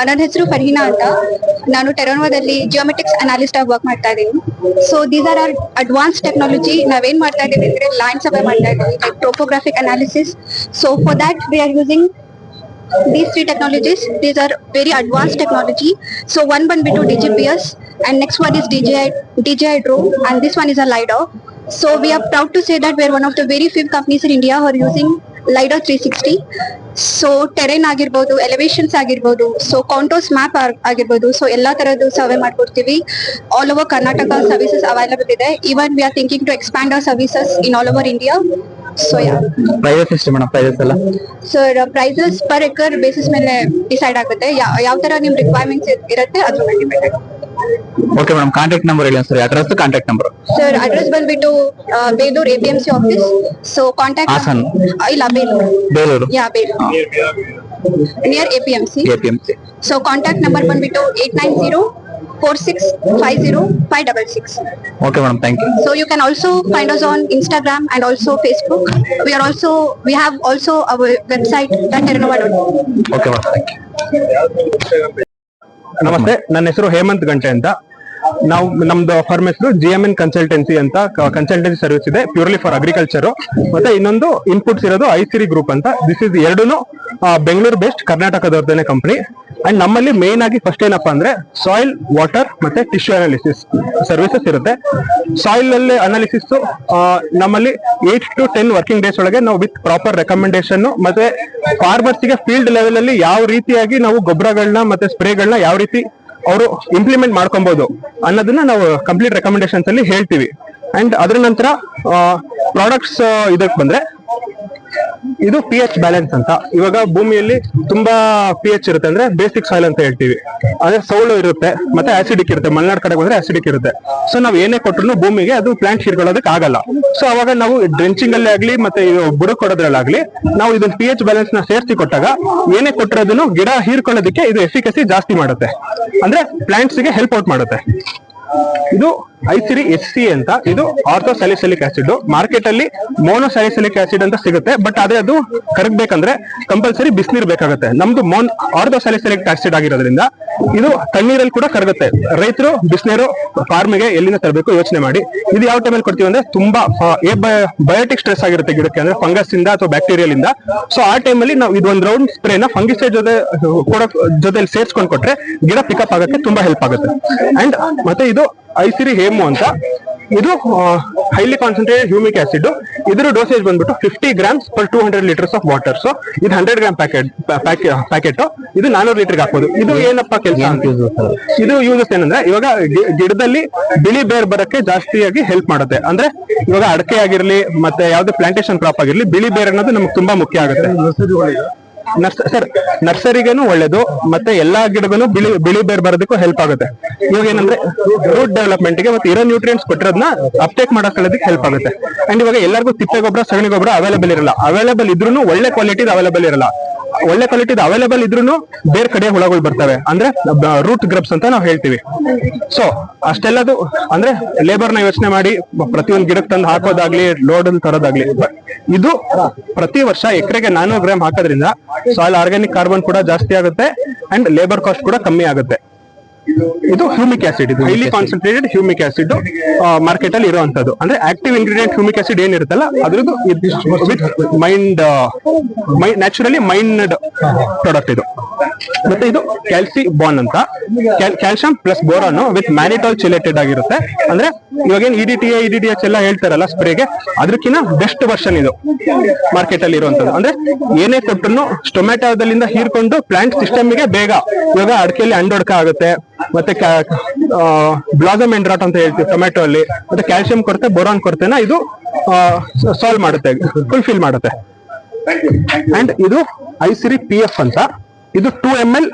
ನನ್ನ ಹೆಸರು ಫರ್ಹಿನಾ ಅಂತ. ನಾನು ಟೆರನೋದಲ್ಲಿ ಜಿಯೋಮೆಟ್ರಿಕ್ಸ್ ಅನಾಲಿಸ್ಟ್ ಆಗಿ ವರ್ಕ್ ಮಾಡ್ತಾ ಇದ್ದೀನಿ. So these are advance technology. ನಾವೇನ್ ಮಾಡ್ತಾ ಇದ್ದೀವಿ ಅಂದ್ರೆ ಲ್ಯಾಂಡ್ ಸರ್ವೆ ಮಾಡ್ತಾ ಇದ್ದೀವಿ, like topographic analysis. So for that we are using these three technologies. These are very advanced technology. So one ಬಂದ್ಬಿಟ್ಟು DGPS and next one is DJI drone and this one is a LiDAR. So we are proud to say that we are one of the very few companies in India who are using LiDAR 360. So terrain ಆಗಿರ್ಬೋದು, elevations ಆಗಿರ್ಬೋದು, so contours map ಆಗಿರ್ಬೋದು, so ಎಲ್ಲಾ ತರದ್ದು survey ಮಾಡ್ಕೊಡ್ತೀವಿ. All over Karnataka services available ಇದೆ. Even we are thinking to expand our services in all over India. So yeah prices ಎಷ್ಟು madam? Prices ಎಲ್ಲ sir prices per acre basis ಮೇಲೆ decide ಆಗುತ್ತೆ. ಯಾವ ತರ ನಿಮ್ ರಿಕ್ವೈರ್ಮೆಂಟ್ಸ್ ಇರುತ್ತೆ ಅದ್ರ ಮೇಲೆ ಡಿಪೆಂಡ್ ಆಗುತ್ತೆ. ಓಕೆ ಮೇಡಮ್, ಕಾಂಟ್ಯಾಕ್ಟ್ ನಂಬರ್ ಹೇಳಿ sir. Address, contact number. Sir address ಬಂದ್ಬಿಟ್ಟು Belur APMC office. So contact ಇಲ್ಲ ಬೇಲೂರು ಯಾ Belur near APMC. So contact number ಬಂದ್ಬಿಟ್ಟು 8904650566. Okay madam, thank you. So you can also find us on Instagram and also Facebook. We have also our website terenova.com. Okay madam, thank you. ನಮಸ್ತೆ, ನನ್ನ ಹೆಸರು ಹೇಮಂತ್ ಗಂಟೆ ಅಂತ. ನಾವು ನಮ್ದು ಫರ್ಮ್ ಹೆಸರು GMN consultancy ಅಂತ ಕನ್ಸಲ್ಟೆನ್ಸಿ ಸರ್ವಿಸ್ ಇದೆ, ಪ್ಯೂರ್ಲಿ ಫಾರ್ ಅಗ್ರಿಕಲ್ಚರ್. ಮತ್ತೆ ಇನ್ನೊಂದು ಇನ್ಪುಟ್ಸ್ ಇರೋದು ಐಸಿರಿ ಗ್ರೂಪ್ ಅಂತ. ದಿಸ್ ಇಸ್ ಎರಡೂನು ಬೆಂಗಳೂರು ಬೇಸ್ಡ್ ಕರ್ನಾಟಕದವ್ರದೇನೆ ಕಂಪನಿ. ಅಂಡ್ ನಮ್ಮಲ್ಲಿ ಮೇನ್ ಆಗಿ ಫಸ್ಟ್ ಏನಪ್ಪಾ ಅಂದ್ರೆ ಸಾಯಿಲ್, ವಾಟರ್ ಮತ್ತೆ ಟಿಶ್ಯೂ ಅನಾಲಿಸಿಸ್ ಸರ್ವಿಸಸ್ ಇರುತ್ತೆ. ಸಾಯಿಲ್ ಅಲ್ಲಿ ಅನಾಲಿಸಿಸ್ ನಮ್ಮಲ್ಲಿ 8 to 10 ವರ್ಕಿಂಗ್ ಡೇಸ್ ಒಳಗೆ ನಾವು ವಿತ್ ಪ್ರಾಪರ್ ರೆಕಮೆಂಡೇಶನ್ ಮತ್ತೆ ಫಾರ್ಮರ್ಸ್ ಗೆ ಫೀಲ್ಡ್ ಲೆವೆಲ್ ಅಲ್ಲಿ ಯಾವ ರೀತಿಯಾಗಿ ನಾವು ಗೊಬ್ಬರಗಳನ್ನ ಮತ್ತೆ ಸ್ಪ್ರೇಗಳನ್ನ ಯಾವ ರೀತಿ ಅವರು ಇಂಪ್ಲಿಮೆಂಟ್ ಮಾಡ್ಕೊಬಹುದು ಅನ್ನೋದನ್ನ ನಾವು ಕಂಪ್ಲೀಟ್ ರೆಕಮೆಂಡೇಶನ್ಸ್ ಅಲ್ಲಿ ಹೇಳ್ತೀವಿ. ಅಂಡ್ ಅದ್ರ ನಂತರ ಪ್ರಾಡಕ್ಟ್ಸ್ ಇದಕ್ಕೆ ಬಂದ್ರೆ ಇದು pH ಬ್ಯಾಲೆನ್ಸ್ ಅಂತ. ಇವಾಗ ಭೂಮಿಯಲ್ಲಿ ತುಂಬಾ pH ಇರುತ್ತೆ, ಅಂದ್ರೆ ಬೇಸಿಕ್ ಸಾಯಿಲ್ ಅಂತ ಹೇಳ್ತೀವಿ. ಅಂದ್ರೆ ಸೌಳು ಇರುತ್ತೆ ಮತ್ತೆ ಆಸಿಡಿಕ್ ಇರುತ್ತೆ. ಮಲೆನಾಡು ಕಡೆ ಬಂದ್ರೆ ಆಸಿಡಿಕ್ ಇರುತ್ತೆ. ಸೊ ನಾವು ಏನೇ ಕೊಟ್ಟರು ಭೂಮಿಗೆ ಅದು ಪ್ಲಾಂಟ್ ಹೀರ್ಕೊಳ್ಳೋದಕ್ಕೆ ಆಗಲ್ಲ. ಸೊ ಅವಾಗ ನಾವು ಡ್ರೆಂಚಿಂಗ್ ಅಲ್ಲಿ ಆಗ್ಲಿ ಮತ್ತೆ ಬುಡಕ್ ಕೊಡೋದ್ರಲ್ಲಾಗ್ಲಿ ನಾವು ಇದನ್ನ pH ಬ್ಯಾಲೆನ್ಸ್ ನ ಸೇರಿಸಿ ಕೊಟ್ಟಾಗ ಏನೇ ಕೊಟ್ಟಿರೋದನ್ನು ಗಿಡ ಹೀರ್ಕೊಳ್ಳೋದಕ್ಕೆ ಇದು ಎಫಿಕಸಿ ಜಾಸ್ತಿ ಮಾಡುತ್ತೆ, ಅಂದ್ರೆ ಪ್ಲಾಂಟ್ಸ್ ಗೆ ಹೆಲ್ಪ್ ಔಟ್ ಮಾಡುತ್ತೆ. ಇದು ಐಸಿರಿ SC ಅಂತ. ಇದು ಆರ್ಥೋಸ್ಯಾಲಿಸಿಲಿಕ್ ಆಸಿಡ್. ಮಾರ್ಕೆಟ್ ಅಲ್ಲಿ ಮೋನೋಸ್ಯಾಲಿಸಿಲಿಕ್ ಆಸಿಡ್ ಅಂತ ಸಿಗುತ್ತೆ, ಬಟ್ ಅದೇ ಅದು ಕರಗಬೇಕಂದ್ರೆ ಕಂಪಲ್ಸರಿ ಬಿಸಿನೀರ್ ಬೇಕಾಗುತ್ತೆ. ನಮ್ದು ಆರ್ಥೋಸ್ಯಾಲಿಸಿಲಿಕ್ ಆಸಿಡ್ ಆಗಿರೋದ್ರಿಂದ ಇದು ತಣ್ಣೀರಲ್ಲಿ ಕೂಡ ಕರಗುತ್ತೆ. ರೈತರು ಬಿಸಿನೀರು ಫಾರ್ಮಿಗೆ ಎಲ್ಲಿಂದ ತರಬೇಕು ಯೋಚನೆ ಮಾಡಿ. ಇದು ಯಾವ ಟೈಮಲ್ಲಿ ಕೊಡ್ತೀವಿ ಅಂದ್ರೆ ತುಂಬಾ ಬಯೋಟಿಕ್ ಸ್ಟ್ರೆಸ್ ಆಗಿರುತ್ತೆ ಗಿಡಕ್ಕೆ, ಅಂದ್ರೆ ಫಂಗಸ್ ಇಂದ ಅಥವಾ ಬ್ಯಾಕ್ಟೀರಿಯಲ್ ಇಂದ. ಸೊ ಆ ಟೈಮಲ್ಲಿ ನಾವು ಇದೊಂದು ರೌಂಡ್ ಸ್ಪ್ರೇನ ಫಂಗಿಸೈಡ್ ಜೊತೆ ಸೇರ್ಸ್ಕೊಂಡ್ ಕೊಟ್ರೆ ಗಿಡ ಪಿಕಪ್ ಆಗಕ್ಕೆ ತುಂಬಾ ಹೆಲ್ಪ್ ಆಗುತ್ತೆ. ಅಂಡ್ ಮತ್ತೆ ಇದು ಐಸಿರಿ ಹೇಮು ಅಂತ. ಇದು ಹೈಲಿ ಕಾನ್ಸಂಟ್ರೇಟೆಡ್ ಹ್ಯೂಮಿಕ್ ಆಸಿಡ್. ಇದರ ಡೋಸೇಜ್ ಬಂದ್ಬಿಟ್ಟು 50 grams per 200 liters of water. So ಇದು 100 ಗ್ರಾಮ್ ಪ್ಯಾಕೆಟ್. ಇದು 400 ಲೀಟರ್ಗೆ ಹಾಕೋದು. ಇದು ಏನಪ್ಪಾ ಕೆಲಸ? ಇದು ಯೂಸಸ್ ಏನಂದ್ರೆ ಇವಾಗ ಗಿಡದಲ್ಲಿ ಬಿಳಿ ಬೇರ್ ಬರಕ್ಕೆ ಜಾಸ್ತಿಯಾಗಿ ಹೆಲ್ಪ್ ಮಾಡುತ್ತೆ. ಅಂದ್ರೆ ಇವಾಗ ಅಡಕೆ ಆಗಿರ್ಲಿ ಮತ್ತೆ ಯಾವ್ದೇ ಪ್ಲಾಂಟೇಶನ್ ಕ್ರಾಪ್ ಆಗಿರ್ಲಿ, ಬಿಳಿ ಬೇರ್ ಅನ್ನೋದು ನಮ್ಗೆ ತುಂಬಾ ಮುಖ್ಯ ಆಗುತ್ತೆ. ಸರ್ ನರ್ಸರಿಗೇನು ಒಳ್ಳೇದು, ಮತ್ತೆ ಎಲ್ಲಾ ಗಿಡಗೂ ಬಿಳಿ ಬೇರ್ ಬರೋದಕ್ಕೂ ಹೆಲ್ಪ್ ಆಗುತ್ತೆ. ಇವಾಗ ಏನಂದ್ರೆ ರೂಟ್ ಡೆವಲಪ್ಮೆಂಟ್ ಗೆ ಮತ್ತೆ ಇರೋ ನ್ಯೂಟ್ರಿಯೆಂಟ್ಸ್ ಕೊಟ್ಟಿರೋದನ್ನ ಅಪ್ಟೇಕ್ ಮಾಡೋದಕ್ಕೆ ಹೆಲ್ಪ್ ಆಗುತ್ತೆ. ಅಂಡ್ ಇವಾಗ ಎಲ್ಲರಿಗೂ ತಿಪ್ಪೆ ಗೊಬ್ಬರ, ಸಗಣಿ ಗೊಬ್ಬರ ಅವೈಲೇಬಲ್ ಇರಲ್ಲ. ಅವೈಲೇಬಲ್ ಇದ್ರೂ ಒಳ್ಳೆ ಕ್ವಾಲಿಟಿದ್ ಅವೈಲೇಬಲ್ ಇರಲ್ಲ. ಒಳ್ಳೆ ಕ್ವಾಲಿಟಿದ್ ಅವೈಲೇಬಲ್ ಇದ್ರೂ ಬೇರೆ ಕಡೆ ಹುಳಗಳು ಬರ್ತವೆ, ಅಂದ್ರೆ ರೂಟ್ ಗ್ರಬ್ಸ್ ಅಂತ ನಾವು ಹೇಳ್ತೀವಿ. ಸೊ ಅಷ್ಟೆಲ್ಲದು ಅಂದ್ರೆ ಲೇಬರ್ ನ ಯೋಚನೆ ಮಾಡಿ ಪ್ರತಿಯೊಂದು ಗಿಡಕ್ಕೆ ತಂದು ಹಾಕೋದಾಗ್ಲಿ, ಲೋಡ್ ತರೋದಾಗ್ಲಿ. ಇದು ಪ್ರತಿ ವರ್ಷ ಎಕರೆಗೆ 400 ಗ್ರಾಮ್ ಹಾಕೋದ್ರಿಂದ ಸಾಯಿಲ್ ಆರ್ಗ್ಯಾನಿಕ್ ಕಾರ್ಬನ್ ಕೂಡ ಜಾಸ್ತಿ ಆಗುತ್ತೆ ಅಂಡ್ ಲೇಬರ್ ಕಾಸ್ಟ್ ಕೂಡ ಕಮ್ಮಿ ಆಗುತ್ತೆ. ಇದು ಹ್ಯೂಮಿಕ್ ಆಸಿಡ್. ಇದು highly concentrated humic acid market ಅಲ್ಲಿ ಇರುವಂತದ್ದು. ಅಂದ್ರೆ ಆಕ್ಟಿವ್ ಇಂಗ್ರೀಡಿಯೆಂಟ್ ಹ್ಯೂಮಿಕ್ ಆಸಿಡ್ ಏನಿರುತ್ತಲ್ಲ ಅದ್ರದ್ದು ವಿತ್ ನ್ಯಾಚುರಲಿ ಮೈಂಡ್ ಪ್ರಾಡಕ್ಟ್ ಇದು. ಮತ್ತೆ ಇದು ಕ್ಯಾಲ್ಸಿಬಾನ್ ಅಂತ. Calcium plus boron with mannitol chelated ಆಗಿರುತ್ತೆ. ಅಂದ್ರೆ ಇವಾಗೇನು EDTH ಎಲ್ಲ ಹೇಳ್ತಾರಲ್ಲ ಸ್ಪ್ರೇಗೆ, ಅದಕ್ಕಿಂತ ಬೆಸ್ಟ್ ವರ್ಷನ್ ಇದು ಮಾರ್ಕೆಟ್ ಅಲ್ಲಿ ಇರುವಂತದ್ದು. ಅಂದ್ರೆ ಏನೇ ಕೊಟ್ಟರು ಟೊಮ್ಯಾಟೋದಲ್ಲಿಂದ ಹೀರ್ಕೊಂಡು ಪ್ಲಾಂಟ್ ಸಿಸ್ಟಮ್ಗೆ ಬೇಗ, ಇವಾಗ ಅಡಿಕೆಯಲ್ಲಿ ಅಂಡೊಡ್ಕ ಆಗುತ್ತೆ, ಮತ್ತೆ ಬ್ಲಾಸಮ್ ಎಂಡ್ರಾಟ್ ಅಂತ ಹೇಳ್ತೀವಿ ಟೊಮ್ಯಾಟೊ ಅಲ್ಲಿ. ಮತ್ತೆ ಕ್ಯಾಲ್ಸಿಯಂ ಕೊರತೆ, ಬೋರಾನ್ ಕೊರತೆನ ಇದು ಸಾಲ್ವ್ ಮಾಡುತ್ತೆ, ಫುಲ್ಫಿಲ್ ಮಾಡುತ್ತೆ. ಅಂಡ್ ಇದು ಐಸಿರಿ PF ಅಂತ. ಇದು 2 ml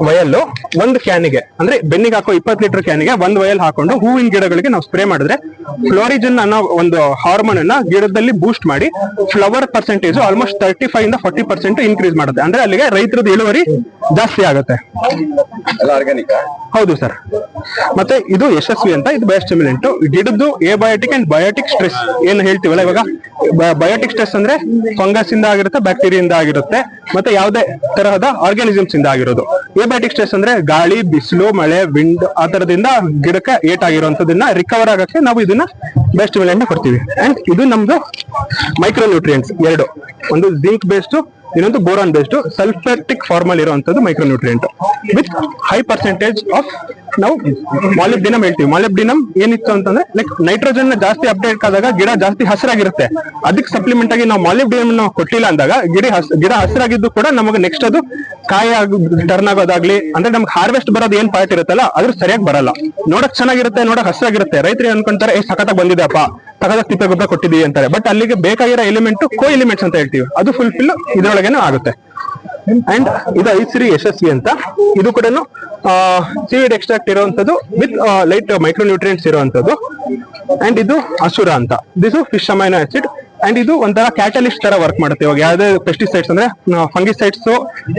ವಯಲ್ಲು ಒಂದು ಕ್ಯಾನಿಗೆ, ಅಂದ್ರೆ ಬೆನ್ನಿಗೆ ಹಾಕೋ 20 ಲೀಟರ್ ಕ್ಯಾನಿಗೆ 1 ವಯಲ್ ಹಾಕೊಂಡು ಹೂವಿನ ಗಿಡಗಳಿಗೆ ನಾವು ಸ್ಪ್ರೇ ಮಾಡಿದ್ರೆ ಫ್ಲೋರಿಜನ್ ಅನ್ನೋ ಒಂದು ಹಾರ್ಮೋನ್ ಅನ್ನ ಗಿಡದಲ್ಲಿ ಬೂಸ್ಟ್ ಮಾಡಿ ಫ್ಲವರ್ ಪರ್ಸೆಂಟೇಜ್ ಆಲ್ಮೋಸ್ಟ್ 35 ಇಂದ 40% ಇನ್ಕ್ರೀಸ್ ಮಾಡುತ್ತೆ. ಅಂದ್ರೆ ಅಲ್ಲಿಗೆ ರೈತರದ್ದು ಇಳುವರಿ ಜಾಸ್ತಿ ಆಗುತ್ತೆ. ಹೌದು ಸರ್. ಮತ್ತೆ ಇದು ಯಶಸ್ವಿ ಅಂತ. ಇದು ಬಯೋಸ್ಟಿಮ್ಯುಲೆಂಟ್. ಗಿಡದ್ದು ಎಬಯೋಟಿಕ್ ಅಂಡ್ ಬಯೋಟಿಕ್ ಸ್ಟ್ರೆಸ್ ಏನ್ ಹೇಳ್ತೀವಲ್ಲ, ಇವಾಗ ಬಯೋಟಿಕ್ ಸ್ಟ್ರೆಸ್ ಅಂದ್ರೆ ಫಂಗಸ್ ಇಂದ ಆಗಿರುತ್ತೆ, ಬ್ಯಾಕ್ಟೀರಿಯಿಂದ ಆಗಿರುತ್ತೆ, ಮತ್ತೆ ಯಾವುದೇ ತರಹದ ಆರ್ಗಾನಿಸಮ್ಸ್ ಇಂದ ಆಗಿರೋದು. ಏಬಯಾಟಿಕ್ ಸ್ಟ್ರೆಸ್ ಅಂದ್ರೆ ಗಾಳಿ, ಬಿಸಿಲು, ಮಳೆ, ವಿಂಡ್ ಆ ತರದಿಂದ ಗಿಡಕ್ಕೆ ಏಟಾಗಿರುವಂತದನ್ನ ರಿಕವರ್ ಆಗಕ್ಕೆ ನಾವು ಇದನ್ನ ಬೆಸ್ಟ್ ಸ್ಟಿಮ್ಯುಲೆಂಟ್ ಕೊಡ್ತೀವಿ. ಅಂಡ್ ಇದು ನಮ್ದು ಮೈಕ್ರೋ ನ್ಯೂಟ್ರಿಯೆಂಟ್ಸ್ ಎರಡು, ಒಂದು ಜಿಂಕ್ ಬೇಸ್ಡ್, ಇನ್ನೊಂದು ಬೋರಾನ್ ಬೇಸ್ಡ್ ಸಲ್ಫೇಟಿಕ್ ಫಾರ್ಮ್ ಅಲ್ಲಿ ಇರುವಂತದ್ದು micro nutrient with high percentage of ನಾವು ಮಾಲಿಬ್ಡಿನಮ್ ಹೇಳ್ತೀವಿ. ಮಾಲಿಬ್ಡಿನಮ್ ಏನಿತ್ತು ಅಂತಂದ್ರೆ ಲೈಕ್ ನೈಟ್ರೋಜನ್ ಜಾಸ್ತಿ ಅಪ್ಡೇಟ್ ಆದಾಗ ಗಿಡ ಜಾಸ್ತಿ ಹಸಿರಾಗಿರುತ್ತೆ. ಅದಕ್ಕೆ ಸಪ್ಲಿಮೆಂಟ್ ಆಗಿ ನಾವು ಮಾಲಿಬ್ಡಿನಮ್ ನಾವು ಕೊಟ್ಟಿಲ್ಲ ಅಂದಾಗ ಗಿಡ ಹಸಿರಾಗಿದ್ದು ಕೂಡ ನಮಗೆ ನೆಕ್ಸ್ಟ್ ಅದು ಕಾಯಿ ಟರ್ನ್ ಆಗೋದಾಗ್ಲಿ ಅಂದ್ರೆ ನಮ್ಗೆ ಹಾರ್ವೆಸ್ಟ್ ಬರೋದು ಏನ್ ಪಾರ್ಟ್ ಇರುತ್ತಲ್ಲ ಅದ್ರ ಸರಿಯಾಗಿ ಬರಲ್ಲ. ನೋಡಕ್ ಚೆನ್ನಾಗಿರುತ್ತೆ, ನೋಡಕ್ ಹಸಿರಾಗಿರುತ್ತೆ, ರೈತರು ಅನ್ಕೊಂತಾರೆ ಸಖತ್ತಾಗಿ ಬಂದಿದೆಪ್ಪ, ಸಖತ್ತಾಗಿ ತಿಪ್ಪೆ ಗೊಬ್ಬರ ಕೊಟ್ಟಿದೀವಿ ಅಂತಾರೆ. ಬಟ್ ಅಲ್ಲಿಗೆ ಬೇಕಾಗಿರೋ ಎಲಿಮೆಂಟ್ ಕೋ ಎಲಿಮೆಂಟ್ಸ್ ಅಂತ ಹೇಳ್ತೀವಿ, ಅದು ಫುಲ್ಫಿಲ್ ಇದ್ರೊಳಗೇನೆ ಆಗುತ್ತೆ. ಅಂಡ್ ಇದು ಐಸಿರಿ ಯಶಸ್ವಿ ಅಂತ, ಇದು ಕೂಡ ಸೀಡ್ ಎಕ್ಸ್ಟ್ರಾಕ್ಟ್ ಇರುವಂತದ್ದು ವಿತ್ ಲೈಟ್ ಮೈಕ್ರೋ ನ್ಯೂಟ್ರಿಯೆಂಟ್ಸ್ ಇರುವಂತದ್ದು. ಅಂಡ್ ಇದು ಅಸುರ ಅಂತ, this fish amino acid. And ಇದು ಒಂಥರ ಕ್ಯಾಟಲಿಸ್ಟ್ ತರ ವರ್ಕ್ ಮಾಡುತ್ತೆ. ಇವಾಗ ಯಾವ್ದೇ ಪೆಸ್ಟಿಸೈಡ್ಸ್ ಅಂದ್ರೆ ಫಂಗಿಸೈಡ್ಸ್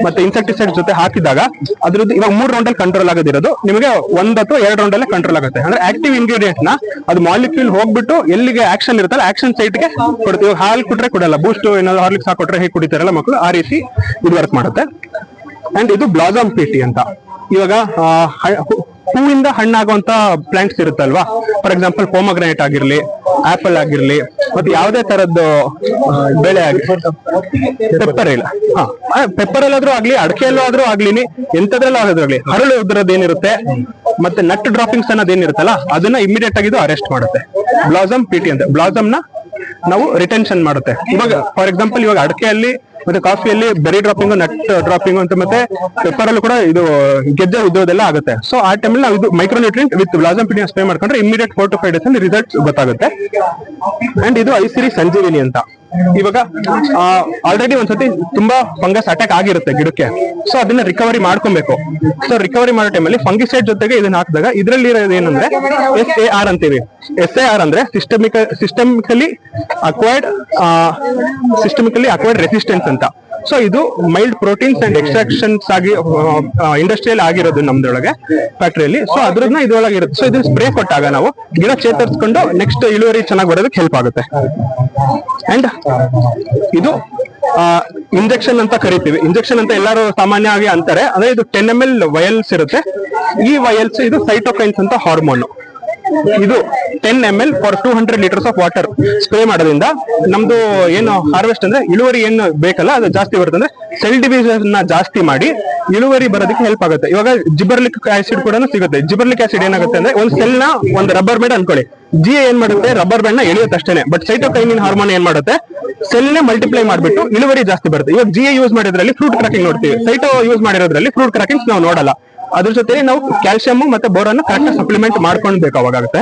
ಮತ್ತೆ ಇನ್ಸೆಕ್ಟಿಸೈಡ್ಸ್ ಜೊತೆ ಹಾಕಿದಾಗ ಅದ್ರದ್ದು ಇವಾಗ 3 ರೌಂಡ್ ಅಲ್ಲಿ ಕಂಟ್ರೋಲ್ ಆಗೋದಿರೋದು ನಿಮಗೆ 1 ಅಥವಾ 2 ರೌಂಡ್ ಅಲ್ಲೇ ಕಂಟ್ರೋಲ್ ಆಗುತ್ತೆ. ಅಂದ್ರೆ ಆಕ್ಟಿವ್ ಇಂಗ್ರೀಡಿಯೆಂಟ್ ನ ಅದು ಮಾಲಿಕ್ಯೂಲ್ ಹೋಗ್ಬಿಟ್ಟು ಎಲ್ಲಿಗೆ ಆಕ್ಷನ್ ಇರುತ್ತಲ್ಲ ಆಕ್ಷನ್ ಸೈಟ್ ಗೆ ಕೊಡ್ತೀವಿ. ಹಾಲು ಕೊಟ್ರೆ ಕೊಡಲ್ಲ, ಬೂಸ್ಟ್ ಏನಾದ್ರು ಹಾರ್ಲಿಕ್ಸ್ ಹಾಕೊಟ್ರೆ ಹೇಗೆ ಕುಡಿತಾರಲ್ಲ ಮಕ್ಕಳು, ಆ ರೀತಿ ಇದು ವರ್ಕ್ ಮಾಡುತ್ತೆ. ಅಂಡ್ ಇದು ಬ್ಲಾಸಮ್ ಪಿಟಿ ಅಂತ, ಇವಾಗ ಹೂವಿಂದ ಹಣ್ಣಾಗುವಂತ ಪ್ಲಾಂಟ್ಸ್ ಇರುತ್ತಲ್ವಾ, ಫಾರ್ ಎಕ್ಸಾಂಪಲ್ ಪೋಮಗ್ರಾನೇಟ್ ಆಗಿರ್ಲಿ, ಆಪಲ್ ಆಗಿರ್ಲಿ, ಮತ್ತೆ ಯಾವುದೇ ತರದ್ದು ಬೆಳೆ ಪೆಪ್ಪರ್ ಇಲ್ಲ, ಪೆಪ್ಪರ್ ಅಲ್ಲಾದ್ರೂ ಆಗ್ಲಿ, ಅಡಕೆಯಲ್ಲೂ ಆದ್ರೂ ಆಗ್ಲಿನಿ, ಎಂತದ್ರಲ್ಲೂ ಆದ್ರೂ ಆಗ್ಲಿ, ಹರಳು ಉದ್ರದ್ದು ಏನಿರುತ್ತೆ ಮತ್ತೆ ನಟ್ ಡ್ರಾಪಿಂಗ್ಸ್ ಅನ್ನೋದು ಏನಿರುತ್ತಲ್ಲ ಅದನ್ನ ಇಮಿಡಿಯೇಟ್ ಆಗಿ ಇದು ಅರೆಸ್ಟ್ ಮಾಡುತ್ತೆ. ಬ್ಲಾಸಮ್ ಪಿಟಿ ಅಂತ, ಬ್ಲಾಸಮ್ ನ ನಾವು ರಿಟೆನ್ಷನ್ ಮಾಡುತ್ತೆ. ಇವಾಗ ಫಾರ್ ಎಕ್ಸಾಂಪಲ್ ಇವಾಗ ಅಡಕೆಯಲ್ಲಿ ಮತ್ತೆ ಕಾಫಿಯಲ್ಲಿ ಬೆರಿ ಡ್ರಾಪಿಂಗ್, ನಟ್ ಡ್ರಾಪಿಂಗ್ ಅಂತ, ಮತ್ತೆ ಪೆಪ್ಪರ್ ಅಲ್ಲೂ ಕೂಡ ಇದು ಗೆಜ್ಜೆ ಉದ್ದೋದೆಲ್ಲ ಆಗುತ್ತೆ. ಸೊ ಆ ಟೈಮಲ್ಲಿ ನಾವು ಇದು micro nutrient with blossom PT spray ಮಾಡ್ಕೊಂಡ್ರೆ ಇಮಿಡಿಯೇಟ್ 4 to 5 days ಅಲ್ಲಿ ರಿಸಲ್ಟ್ ಗೊತ್ತಾಗುತ್ತೆ. ಅಂಡ್ ಇದು ಐಸಿರಿ ಸಂಜೀವಿನಿ ಅಂತ, ಇವಾಗ ಆಲ್ರೆಡಿ ಒಂದ್ಸತಿ ತುಂಬಾ ಫಂಗಸ್ ಅಟ್ಯಾಕ್ ಆಗಿರುತ್ತೆ ಗಿಡಕ್ಕೆ, ಸೊ ಅದನ್ನ ರಿಕವರಿ ಮಾಡ್ಕೊಬೇಕು. ಸೊ ರಿಕವರಿ ಮಾಡೋ ಟೈಮಲ್ಲಿ ಫಂಗಿಸೈಡ್ ಜೊತೆಗೆ ಇದನ್ನ ಹಾಕಿದಾಗ ಇದರಲ್ಲಿ ಇರೋದು ಏನಂದ್ರೆ SAR ಅಂತೀವಿ. SAR ಅಂದ್ರೆ ಸಿಸ್ಟಮಿಕಲಿ ಅಕ್ವೈರ್ಡ್ ರೆಸಿಸ್ಟೆನ್ಸ್ ಅಂತ. ಸೊ ಇದು ಮೈಲ್ಡ್ ಪ್ರೋಟೀನ್ಸ್ ಅಂಡ್ ಎಕ್ಸ್ಟ್ರಾಕ್ಷನ್ಸ್ ಆಗಿ ಇಂಡಸ್ಟ್ರಿಯಲ್ ಆಗಿರೋದು ನಮ್ದೊಳಗೆ ಫ್ಯಾಕ್ಟರಿಯಲ್ಲಿ. ಸೊ ಅದ್ರನ್ನ ಇದ್ರೊಳಗೆ ಇರುತ್ತೆ. ಸೊ ಇದನ್ನ ಸ್ಪ್ರೇ ಕೊಟ್ಟಾಗ ನಾವು ಗಿಡ ಚೇತರಿಸ್ಕೊಂಡು ನೆಕ್ಸ್ಟ್ ಇಳುವರಿ ಚೆನ್ನಾಗಿ ಬರೋದಕ್ಕೆ ಹೆಲ್ಪ್ ಆಗುತ್ತೆ. ಅಂಡ್ ಇದು ಇಂಜೆಕ್ಷನ್ ಅಂತ ಕರಿತೀವಿ. ಇಂಜೆಕ್ಷನ್ ಅಂತ ಎಲ್ಲರೂ ಸಾಮಾನ್ಯವಾಗಿ ಅಂತಾರೆ. ಅಂದ್ರೆ ಇದು 10 ml ವಯಲ್ಸ್ ಇರುತ್ತೆ. ಈ ವಯಲ್ಸ್ ಇದು ಸೈಟೋಕೈನ್ಸ್ ಅಂತ ಹಾರ್ಮೋನ್. ಇದು 10 ml for 200 litres of water spray ಮಾಡೋದ್ರಿಂದ ನಮ್ದು ಏನು ಹಾರ್ವೆಸ್ಟ್ ಅಂದ್ರೆ ಇಳುವರಿ ಏನು ಬೇಕಲ್ಲ ಅದು ಜಾಸ್ತಿ ಬರುತ್ತೆ. ಅಂದ್ರೆ ಸೆಲ್ ಡಿವಿಷನ್ ನ ಜಾಸ್ತಿ ಮಾಡಿ ಇಳುವರಿ ಬರೋದಕ್ಕೆ ಹೆಲ್ಪ್ ಆಗುತ್ತೆ. ಇವಾಗ ಜಿಬರ್ಲಿಕ್ ಆಸಿಡ್ ಕೂಡ ಸಿಗುತ್ತೆ. ಜಿಬರ್ಲಿಕ್ ಆಸಿಡ್ ಏನಾಗುತ್ತೆ ಅಂದ್ರೆ ಒಂದು ಸೆಲ್ ನ ಒಂದು ರಬ್ಬರ್ ಬ್ಯಾಂಡ್ ಅನ್ಕೊಳ್ಳಿ, ಏನ್ ಮಾಡುತ್ತೆ ರಬ್ಬರ್ ಬ್ಯಾಂಡ್ ನ ಎಳೆಯುತ್ತೆ ಅಷ್ಟೇನೆ. ಬಟ್ ಸೈಟೋಕೈನಿನ್ ಹಾರ್ಮೋನ್ ಏನ್ ಮಾಡುತ್ತೆ, ಸೆಲ್ ನೇ ಮಲ್ಟಿಪ್ಲೈ ಮಾಡ್ಬಿಟ್ಟು ಇಳುವರಿ ಜಾಸ್ತಿ ಬರುತ್ತೆ. ಇವಾಗ ಯೂಸ್ ಮಾಡಿದ್ರಲ್ಲಿ ಫ್ರೂಟ್ ಕ್ರಾಕಿಂಗ್ ನೋಡ್ತೀವಿ, ಸೈಟೋ ಯೂಸ್ ಮಾಡಿರೋದ್ರಲ್ಲಿ ಫ್ರೂಟ್ ಕ್ರಾಕಿಂಗ್ ನಾವು ನೋಡಲ್ಲ. ಅದ್ರ ಜೊತೆ ನಾವು ಕ್ಯಾಲ್ಸಿಯಂ ಮತ್ತೆ ಬೋರನ್ ಕರೆಕ್ಟ್ ಸಪ್ಲಿಮೆಂಟ್ ಮಾಡ್ಕೊಳ್ಬೇಕು ಅವಾಗುತ್ತೆ.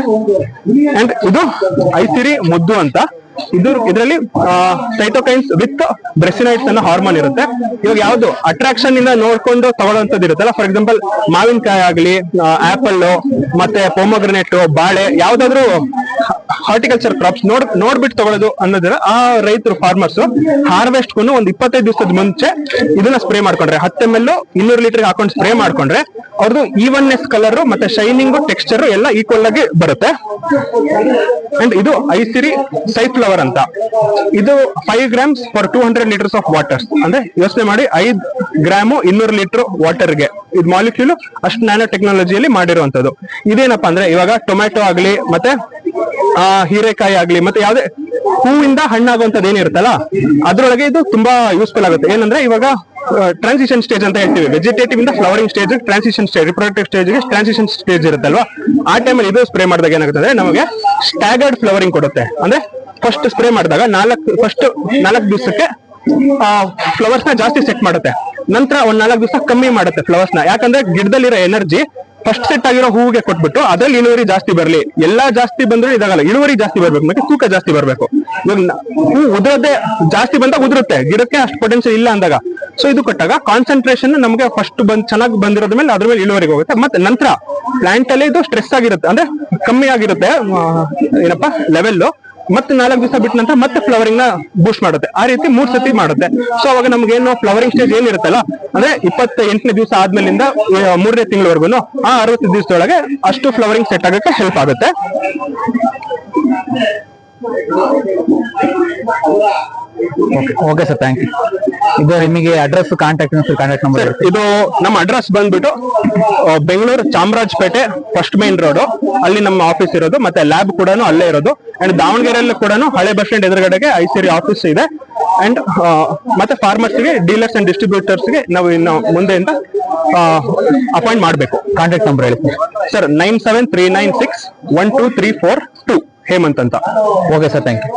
ಅಂಡ್ ಇದು ಐಸಿರಿ ಮುದ್ದು ಅಂತ, ಇದರಲ್ಲಿ ಸೈಟೋಕೈನ್ಸ್ ವಿತ್ ಬ್ರೆಸಿನೈಡ್ಸ್ ಅನ್ನೋ ಹಾರ್ಮೋನ್ ಇರುತ್ತೆ. ಇವಾಗ ಯಾವ್ದು ಅಟ್ರಾಕ್ಷನ್ ಇಂದ ನೋಡ್ಕೊಂಡು ತಗೊಳ್ಳೋಂಥದ್ದು ಇರುತ್ತಲ್ಲ, ಫಾರ್ ಎಕ್ಸಾಂಪಲ್ ಮಾವಿನಕಾಯಿ ಆಗ್ಲಿ, ಆಪಲ್ ಮತ್ತೆ ಪೊಮೊಗ್ರನೇಟ್, ಬಾಳೆ, ಯಾವ್ದಾದ್ರು ಹಾರ್ಟಿಕಲ್ಚರ್ ಕ್ರಾಪ್ಸ್ ನೋಡ್ಬಿಟ್ಟು ತಗೊಳ್ಳೋದು ಅನ್ನೋದ್ರ ಆ ರೈತರು ಫಾರ್ಮರ್ಸ್ ಹಾರ್ವೆಸ್ಟ್ ಗೂ ಒಂದು 25 ದಿವಸದ ಮುಂಚೆ ಇದನ್ನ ಸ್ಪ್ರೇ ಮಾಡ್ಕೊಂಡ್ರೆ 10 ml 200 ಲೀಟರ್ ಹಾಕೊಂಡು ಸ್ಪ್ರೇ ಮಾಡ್ಕೊಂಡ್ರೆ ಅವ್ರದ್ದು ಈವನ್ನೆಸ್ ಕಲರ್ ಮತ್ತೆ ಶೈನಿಂಗ್ ಟೆಕ್ಸ್ಚರ್ ಎಲ್ಲ ಈಕ್ವಲ್ ಆಗಿ ಬರುತ್ತೆ. ಅಂಡ್ ಇದು ಐಸಿರಿ ಸೈಫ್ಲವರ್ ಅಂತ, ಇದು 5 grams for 200 litres of water. ಅಂದ್ರೆ ಯೋಚನೆ ಮಾಡಿ 5 ಗ್ರಾಮ್ 200 ಲೀಟರ್ ವಾಟರ್ಗೆ ಇದು ಮಾಲಿಕ್ಯೂಲ್ ಅಷ್ಟು ನ್ಯಾನೋ ಟೆಕ್ನಾಲಜಿಯಲ್ಲಿ ಮಾಡಿರುವಂತದ್ದು. ಇದೇನಪ್ಪಾ ಅಂದ್ರೆ ಇವಾಗ ಟೊಮ್ಯಾಟೊ ಆಗ್ಲಿ ಮತ್ತೆ ಹೀರೆಕಾಯಿ ಆಗ್ಲಿ ಮತ್ತೆ ಯಾವ್ದೇ ಹೂವಿಂದ ಹಣ್ಣಾಗುವಂತದ್ದು ಏನಿರುತ್ತಲ್ಲ ಅದ್ರೊಳಗೆ ಇದು ತುಂಬಾ ಯೂಸ್ಫುಲ್ ಆಗುತ್ತೆ. ಏನಂದ್ರೆ ಇವಾಗ ಟ್ರಾನ್ಸಿಷನ್ ಸ್ಟೇಜ್ ಅಂತ ಹೇಳ್ತೀವಿ, ವೆಜಿಟೇಟಿವ್ ಇಂದ flowering stage transition stage, reproductive stage ಗೆ ಟ್ರಾನ್ಸಿಷನ್ ಸ್ಟೇಜ್ ಇರುತ್ತಲ್ವಾ, ಆ ಟೈಮಲ್ಲಿ ಇದು ಸ್ಪ್ರೇ ಮಾಡಿದಾಗ ಏನಾಗುತ್ತೆ ಅಂದ್ರೆ ನಮಗೆ ಸ್ಟ್ಯಾಗರ್ಡ್ ಫ್ಲವರಿಂಗ್ ಕೊಡುತ್ತೆ. ಅಂದ್ರೆ ಫಸ್ಟ್ ಸ್ಪ್ರೇ ಮಾಡಿದಾಗ 4 ದಿವಸಕ್ಕೆ ಫ್ಲವರ್ಸ್ ನ ಜಾಸ್ತಿ ಸೆಟ್ ಮಾಡುತ್ತೆ, ನಂತರ ಒಂದ್ 4 ದಿವಸ ಕಮ್ಮಿ ಮಾಡುತ್ತೆ ಫ್ಲವರ್ಸ್ ನ. ಯಾಕಂದ್ರೆ ಗಿಡದಲ್ಲಿರೋ ಎನರ್ಜಿ ಫಸ್ಟ್ ಸೆಟ್ ಆಗಿರೋ ಹೂವಿಗೆ ಕೊಟ್ಬಿಟ್ಟು ಅದ್ರಲ್ಲಿ ಇಳುವರಿ ಜಾಸ್ತಿ ಬರ್ಲಿ. ಎಲ್ಲಾ ಜಾಸ್ತಿ ಬಂದ್ರೆ ಇದಾಗಲ್ಲ, ಇಳುವರಿ ಜಾಸ್ತಿ ಬರ್ಬೇಕು ಮತ್ತೆ ತೂಕ ಜಾಸ್ತಿ ಬರ್ಬೇಕು. ಇವಾಗ ಹೂ ಉದುರದೆ ಜಾಸ್ತಿ ಬಂದಾಗ ಉದುರುತ್ತೆ, ಗಿಡಕ್ಕೆ ಅಷ್ಟು ಪೊಟೆನ್ಶಿಯಲ್ ಇಲ್ಲ ಅಂದಾಗ. ಸೊ ಇದು ಕೊಟ್ಟಾಗ ಕಾನ್ಸಂಟ್ರೇಷನ್ ನಮಗೆ ಫಸ್ಟ್ ಚೆನ್ನಾಗಿ ಬಂದಿರೋದ್ರ ಮೇಲೆ ಅದ್ರ ಮೇಲೆ ಇಳುವರಿಗೆ ಹೋಗುತ್ತೆ. ಮತ್ತೆ ನಂತರ ಪ್ಲಾಂಟ್ ಅಲ್ಲಿ ಇದು ಸ್ಟ್ರೆಸ್ ಆಗಿರುತ್ತೆ, ಅಂದ್ರೆ ಕಮ್ಮಿ ಆಗಿರುತ್ತೆ ಏನಪ್ಪಾ ಲೆವೆಲ್. ಮತ್ತೆ 4 ದಿವಸ ಬಿಟ್ಟ ನಂತರ ಮತ್ತೆ ಫ್ಲವರಿಂಗ್ ನ ಬೂಸ್ಟ್ ಮಾಡುತ್ತೆ. ಆ ರೀತಿ 3 ಸತಿ ಮಾಡುತ್ತೆ. ಸೊ ಅವಾಗ ನಮ್ಗೆ ಏನು ಫ್ಲವರಿಂಗ್ ಸ್ಟೇಜ್ ಏನಿರುತ್ತಲ್ಲ ಅಂದ್ರೆ 28ನೇ ದಿವಸ ಆದ್ಮೇಲಿಂದ 3ನೇ ತಿಂಗಳವರೆಗೂ ಆ 60 ದಿವಸದೊಳಗೆ ಅಷ್ಟು ಫ್ಲವರಿಂಗ್ ಸೆಟ್ ಆಗಕ್ಕೆ ಹೆಲ್ಪ್ ಆಗುತ್ತೆ. Okay sir, thank you. ಇದು ನಿಮಗೆ ಅಡ್ರೆಸ್, ಕಾಂಟ್ಯಾಕ್ಟ್ ನಂಬರ್. ಇದು ನಮ್ಮ ಅಡ್ರೆಸ್ ಬಂದ್ಬಿಟ್ಟು Bengaluru Chamarajpet first main road, ಅಲ್ಲಿ ನಮ್ಮ ಆಫೀಸ್ ಇರೋದು. ಮತ್ತೆ ಲ್ಯಾಬ್ ಕೂಡ ಅಲ್ಲೇ ಇರೋದು. ಅಂಡ್ ದಾವಣಗೆರೆಯಲ್ಲಿ ಕೂಡ ಹಳೆ ಬಸ್ ಸ್ಟ್ಯಾಂಡ್ ಎದುರುಗಡೆಗೆ ಐಸಿರಿ ಆಫೀಸ್ ಇದೆ. ಅಂಡ್ ಮತ್ತೆ ಫಾರ್ಮರ್ಸ್ಗೆ, ಡೀಲರ್ಸ್ ಅಂಡ್ ಡಿಸ್ಟ್ರಿಬ್ಯೂಟರ್ಸ್ಗೆ ನಾವು ಇನ್ನು ಮುಂದೆಯಿಂದ ಅಪಾಯಿಂಟ್ ಮಾಡಬೇಕು. ಕಾಂಟ್ಯಾಕ್ಟ್ ನಂಬರ್ ಹೇಳಿ ಸರ್. 9739612342 ಹೇಮಂತ್ ಅಂತ. Okay sir, thank you.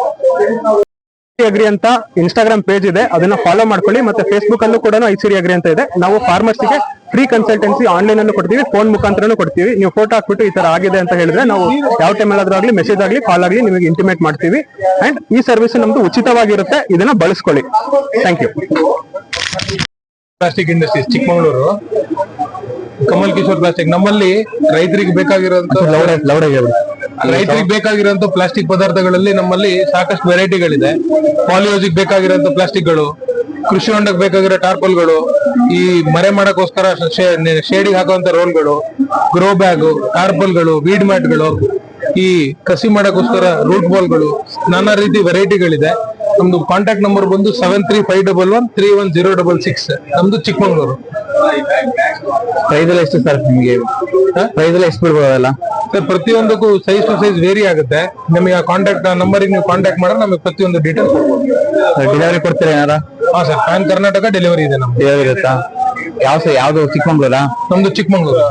Agri ಅಂತ ಇನ್ಸ್ಟಾಗ್ರಾಮ್ ಪೇಜ್ ಇದೆ, ಅದನ್ನ ಫಾಲೋ ಮಾಡ್ಕೊಳ್ಳಿ. ಮತ್ತೆ ಫೇಸ್ಬುಕ್ ಅಲ್ಲೂ ಕೂಡ ಐಸಿರಿ ಅಗ್ರಿ ಅಂತ ಇದೆ. ನಾವು ಫಾರ್ಮರ್ಸ್ಗೆ ಫ್ರೀ ಕನ್ಸಲ್ಟೆನ್ಸಿ ಆನ್ಲೈನ್ ಅಲ್ಲೂ ಕೊಡ್ತೀವಿ, ಫೋನ್ ಮುಖಾಂತರನೂ ಕೊಡ್ತೀವಿ. ನೀವು ಫೋಟೋ ಹಾಕ್ಬಿಟ್ಟು ಈ ತರ ಆಗಿದೆ ಅಂತ ಹೇಳಿದ್ರೆ ನಾವು ಯಾವ ಟೈಮ್ ಅಲ್ಲಾದ್ರೂ ಆಗ್ಲಿ, ಮೆಸೇಜ್ ಆಗ್ಲಿ, ಕಾಲ್ ಆಗ್ಲಿ ನಿಮಗೆ ಇಂಟಿಮೇಟ್ ಮಾಡ್ತೀವಿ. ಅಂಡ್ ಈ ಸರ್ವಿಸ್ ನಮ್ದು ಉಚಿತವಾಗಿರುತ್ತೆ, ಇದನ್ನ ಬಳಸ್ಕೊಳ್ಳಿ. Thank you. Plastic industries Chikkamagaluru, Kamal Kishore plastic. ನಮ್ಮಲ್ಲಿ ರೈತರಿಗೆ ಬೇಕಾಗಿರುವಂತ ಪ್ಲಾಸ್ಟಿಕ್ ಪದಾರ್ಥಗಳಲ್ಲಿ ನಮ್ಮಲ್ಲಿ ಸಾಕಷ್ಟು ವೆರೈಟಿಗಳಿದೆ. ಪಾಲಿಯೋಜಿಕ್ ಬೇಕಾಗಿರುವಂತ ಪ್ಲಾಸ್ಟಿಕ್ಗಳು, ಕೃಷಿ ಹೊಂಡಕ್ಕೆ ಬೇಕಾಗಿರೋ ಟಾರ್ಪಲ್ಗಳು, ಈ ಮರೆ ಮಾಡಕ್ಕೋಸ್ಕರ ಶೇಡಿಗೆ ಹಾಕುವಂತ ರೋಲ್ಗಳು, ಗ್ರೋ ಬ್ಯಾಗ್, ಟಾರ್ಪಲ್ಗಳು, ವೀಡ್ ಮ್ಯಾಟ್ಗಳು, ಈ ಕಸಿ ಮಾಡಕ್ಕೋಸ್ಕರ ರೂಟ್ ಬಾಲ್ಗಳು, ನಾನಾ ರೀತಿ ವೆರೈಟಿಗಳಿದೆ. ನಮ್ದು ಕಾಂಟ್ಯಾಕ್ಟ್ ನಂಬರ್ ಬಂದು 7351131066. ನಮ್ದು ಚಿಕ್ಕಮಗಳೂರು. ಪ್ರೈಸ್ ಎಲ್ಲ ಎಷ್ಟು ಸರ್ ನಿಮಗೆ? ಪ್ರೈಸ್ ಎಲ್ಲ ಎಷ್ಟು ಬಿಡ್ಬೋದಲ್ಲ ಸರ್? ಪ್ರತಿಯೊಂದಕ್ಕೂ ಸೈಜ್ ಟು ಸೈಜ್ ವೇರಿ ಆಗುತ್ತೆ. ನಿಮಗೆ ಆ ಕಾಂಟ್ಯಾಕ್ಟ್ ನಂಬರಿಗೆ ನೀವು ಕಾಂಟ್ಯಾಕ್ಟ್ ಮಾಡಿದ್ರೆ ನಮಗೆ ಪ್ರತಿಯೊಂದು ಡೀಟೇಲ್ಸ್ ಕೊಡ್ಬೋದು. ಡೆಲಿವರಿ ಕೊಡ್ತೀರಾ ಏನಾರ? ಹಾ ಸರ್, ಪ್ಯಾನ್ ಕರ್ನಾಟಕ ಡೆಲಿವರಿ ಇದೆ ನಮ್ದು. ಡೆಲಿವರಿ ಇರುತ್ತಾ? ಯಾವ್ದು ಚಿಕ್ಕಮಂಗ್ಳೂರಾ? ನಮ್ದು ಚಿಕ್ಕಮಗಳೂರು.